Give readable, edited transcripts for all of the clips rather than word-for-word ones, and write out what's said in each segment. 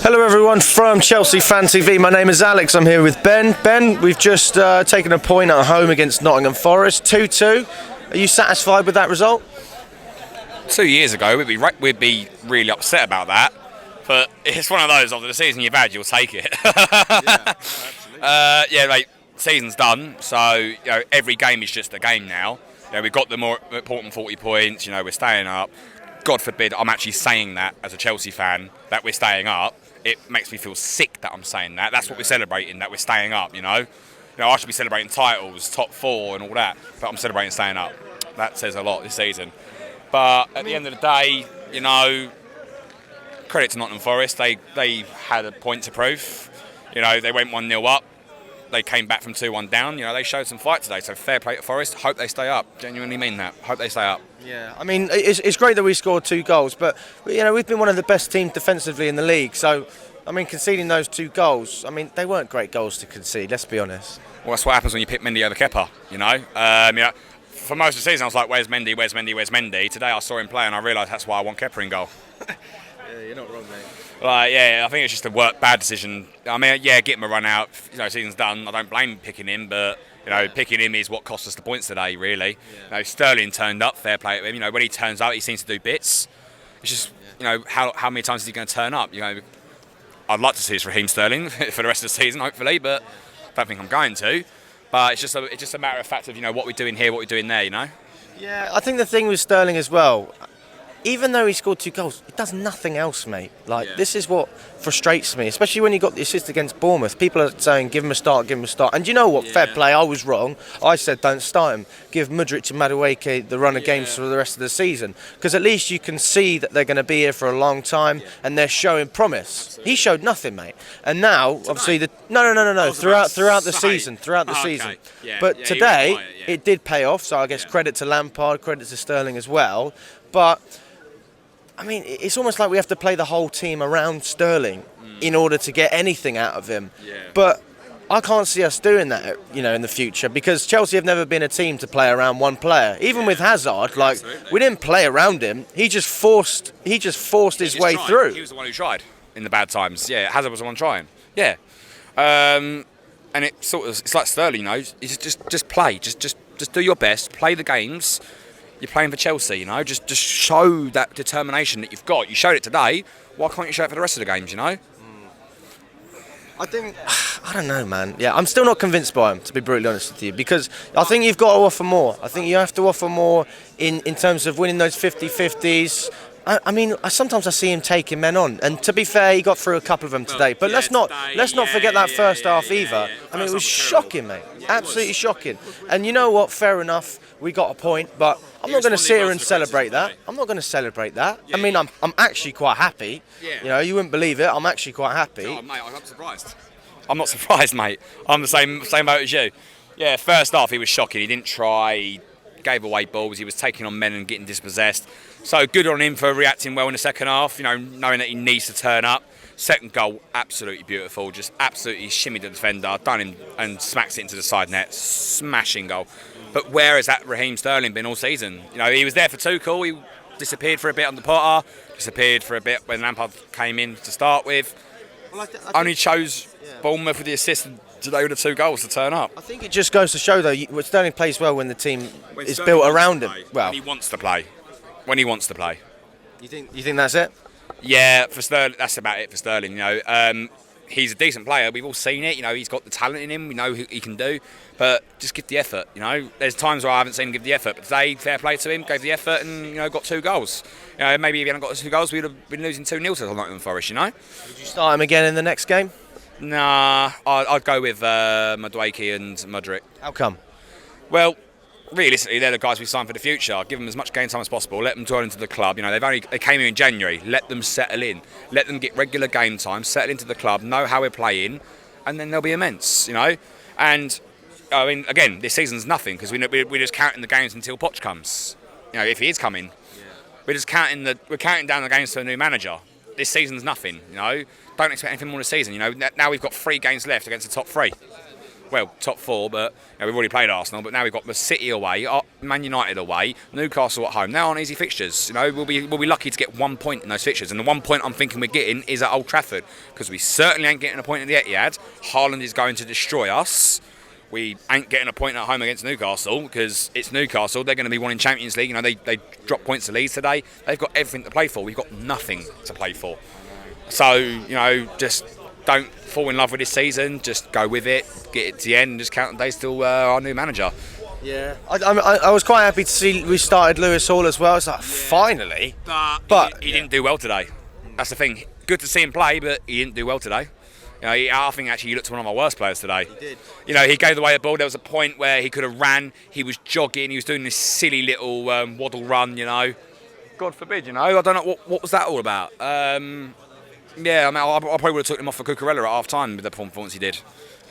Hello everyone from Chelsea Fan TV. My name is Alex. I'm here with Ben. Ben, we've just taken a point at home against Nottingham Forest, 2-2. Are you satisfied with that result? 2 years ago, we'd be really upset about that. But it's one of those, after the season you've had, you'll take it. Yeah, Mate, season's done, so every game is just a game now. We've got the more important 40 points, we're staying up. God forbid I'm actually saying that as a Chelsea fan, that we're staying up. It makes me feel sick that I'm saying that. That's what we're celebrating, that we're staying up, I should be celebrating titles, top four and all that, but I'm celebrating staying up. That says a lot this season. But at the end of the day, credit to Nottingham Forest. They had a point to prove. They went 1-0 up. They came back from 2-1 down. They showed some fight today. So fair play to Forest. Hope they stay up. Genuinely mean that. Hope they stay up. Yeah, I mean, it's great that we scored 2 goals, but we've been one of the best teams defensively in the league. So, I mean, conceding those 2 goals, I mean, they weren't great goals to concede. Let's be honest. Well, that's what happens when you pick Mendy over Kepa. For most of the season, I was like, "Where's Mendy? Where's Mendy? Where's Mendy?" Today, I saw him play, and I realised that's why I want Kepa in goal. Yeah, you're not wrong, mate. I think it's just a bad decision. I mean, get him a run out. Season's done. I don't blame picking him, but picking him is what cost us the points today. Really, Sterling turned up. Fair play to him. When he turns up, he seems to do bits. It's just how many times is he going to turn up? I'd like to see it's Raheem Sterling for the rest of the season, hopefully, but I don't think I'm going to. But it's just a matter of fact of what we're doing here, what we're doing there. Yeah, I think the thing with Sterling as well, even though he scored 2 goals, he does nothing else, mate. This is what frustrates me, especially when he got the assist against Bournemouth. People are saying, give him a start, give him a start. And you know what? Fair play, I was wrong. I said, don't start him. Give Mudryk and Madueke the run of games for the rest of the season. Because at least you can see that they're going to be here for a long time and they're showing promise. Absolutely. He showed nothing, mate. And now, obviously, no. Throughout the season. But today, it did pay off. So I guess credit to Lampard, credit to Sterling as well. But I mean, it's almost like we have to play the whole team around Sterling in order to get anything out of him. Yeah. But I can't see us doing that, in the future, because Chelsea have never been a team to play around one player. Even with Hazard, we didn't play around him. He just forced his way through. He was the one who tried in the bad times. Yeah, Hazard was the one trying. Yeah. And it's like Sterling, just play, just do your best, play the games. You're playing for Chelsea, just show that determination that you've got. You showed it today. Why can't you show it for the rest of the games, I don't know, man. Yeah, I'm still not convinced by him, to be brutally honest with you, because I think you've got to offer more. I think you have to offer more in terms of winning those 50-50s. I mean, sometimes I see him taking men on, and to be fair, he got through a couple of them today. But let's not forget that first half either. I mean, it was shocking, mate. Absolutely shocking. And you know what? Fair enough. We got a point, but I'm not going to sit here and celebrate that. I'm not going to celebrate that. I mean, I'm actually quite happy. You wouldn't believe it. I'm actually quite happy. Oh, mate, I'm surprised. I'm not surprised, mate. I'm the same boat as you. Yeah, first half he was shocking. He didn't try. He gave away balls. He was taking on men and getting dispossessed. So good on him for reacting well in the second half. Knowing that he needs to turn up. Second goal, absolutely beautiful. Just absolutely shimmied the defender, done him and smacks it into the side net. Smashing goal. But where has that Raheem Sterling been all season? He was there for Tuchel. He disappeared for a bit under Potter. Disappeared for a bit when Lampard came in to start with. Well, only chose Bournemouth with the assist today with the 2 goals to turn up. I think it just goes to show, though, Sterling plays well when the team is built around him. Well, when he wants to play. When he wants to play. You think that's it? Yeah, for Sterling, that's about it for Sterling. He's a decent player. We've all seen it. He's got the talent in him. We know who he can do. But just give the effort. There's times where I haven't seen him give the effort. But today, fair play to him. Gave the effort and got 2 goals. Maybe if he hadn't got the 2 goals, we'd have been losing 2-0 to Nottingham Forest. Would you start him again in the next game? Nah, I'd go with Madueke and Mudryk. How come? Well, realistically, they're the guys we signed for the future. Give them as much game time as possible. Let them join into the club. They came here in January. Let them settle in. Let them get regular game time. Settle into the club. Know how we're playing, and then they'll be immense. And I mean, again, this season's nothing because we're just counting the games until Poch comes. If he is coming, we're counting down the games to a new manager. This season's nothing. Don't expect anything more this season. Now we've got 3 games left against the top 3. well, top 4, but we've already played Arsenal. But now we've got the City away, Man United away, Newcastle at home. They aren't easy fixtures. We'll be lucky to get 1 point in those fixtures. And the 1 point I'm thinking we're getting is at Old Trafford, because we certainly ain't getting a point at the Etihad. Haaland is going to destroy us. We ain't getting a point at home against Newcastle, because it's Newcastle. They're going to be wanting Champions League. They dropped points to Leeds today. They've got everything to play for. We've got nothing to play for. So, just don't fall in love with this season. Just go with it, get it to the end, and just count the days till our new manager. Yeah, I was quite happy to see we started Lewis Hall as well. It's like, finally. But he didn't do well today. That's the thing. Good to see him play, but he didn't do well today. I think actually he looked one of our worst players today. He did. He gave away the ball. There was a point where he could have ran. He was jogging. He was doing this silly little waddle run. God forbid. I don't know what was that all about. I probably would have took him off for Cucurella at half time with the performance he did.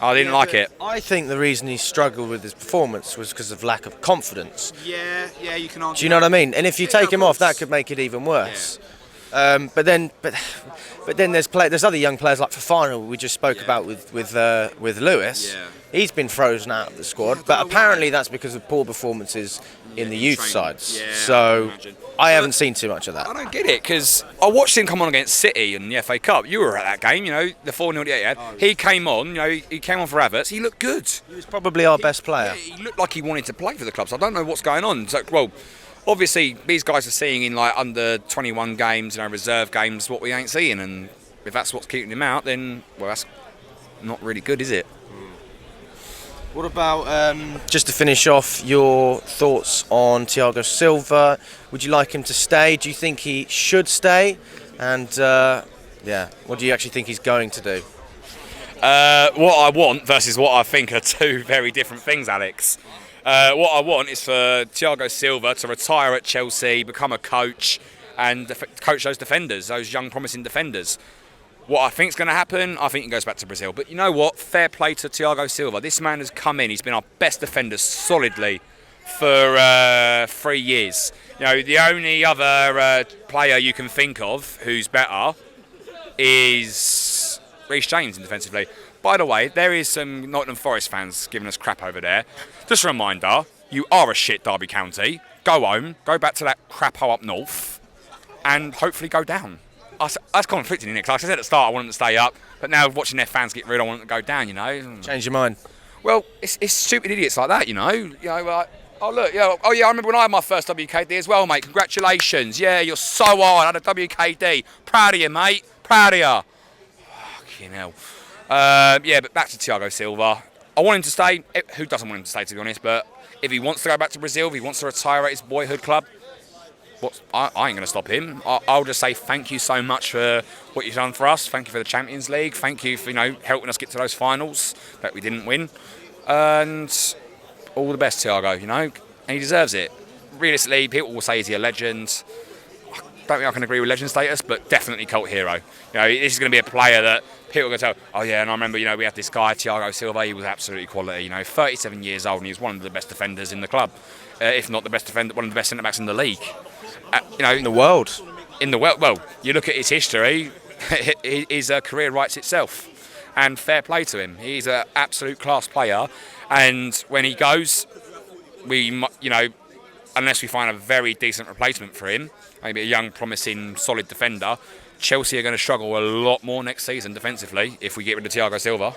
I didn't like it. I think the reason he struggled with his performance was because of lack of confidence. Yeah, you can argue. Do you know what I mean? And if you take him off, that could make it even worse. Yeah. But then there's other young players like Fofana we just spoke about with Lewis. Yeah. He's been frozen out of the squad, but apparently that's because of poor performances in the youth sides. Yeah, so I haven't seen too much of that. I don't get it, because I watched him come on against City in the FA Cup. You were at that game, the 4-0 he had. He came on, he came on for Havertz. He looked good. He was probably our best player. Yeah, he looked like he wanted to play for the club. So I don't know what's going on. So, obviously these guys are seeing in under 21 games, reserve games, what we ain't seeing, and if that's what's keeping him out, then that's not really good, is it? What about, just to finish off, your thoughts on Thiago Silva? Would you like him to stay? Do you think he should stay? And, what do you actually think he's going to do? What I want versus what I think are two very different things, Alex. What I want is for Thiago Silva to retire at Chelsea, become a coach, and coach those defenders, those young promising defenders. What I think is going to happen, I think he goes back to Brazil. But you know what? Fair play to Thiago Silva. This man has come in. He's been our best defender solidly for 3 years. The only other player you can think of who's better is Reece James defensively. By the way, there is some Nottingham Forest fans giving us crap over there. Just a reminder, you are a shit Derby County. Go home, go back to that crap hole up north, and hopefully go down. That's conflicting, isn't it? Because like I said at the start, I want them to stay up, but now watching their fans get rid, I want them to go down. Change your mind. Well, it's stupid idiots like that. I remember when I had my first WKD as well, mate. Congratulations. Yeah, you're so on. I had a WKD. Proud of you, mate. Proud of you. Fucking hell. But back to Thiago Silva. I want him to stay. Who doesn't want him to stay, to be honest? But if he wants to go back to Brazil, if he wants to retire at his boyhood club, I ain't going to stop him. I'll just say thank you so much for what you've done for us. Thank you for the Champions League. Thank you for helping us get to those finals that we didn't win. And all the best, Thiago. And he deserves it. Realistically, people will say he's a legend. I don't think I can agree with legend status, but definitely cult hero. This is going to be a player that people are going to tell, oh yeah, and I remember, we had this guy, Thiago Silva, he was absolutely quality, 37 years old, and he was one of the best defenders in the club. If not the best defender, one of the best centre-backs in the league. In the world. Well, you look at his history, his career writes itself. And fair play to him. He's an absolute class player. And when he goes, unless we find a very decent replacement for him, maybe a young, promising, solid defender, Chelsea are going to struggle a lot more next season defensively if we get rid of Thiago Silva.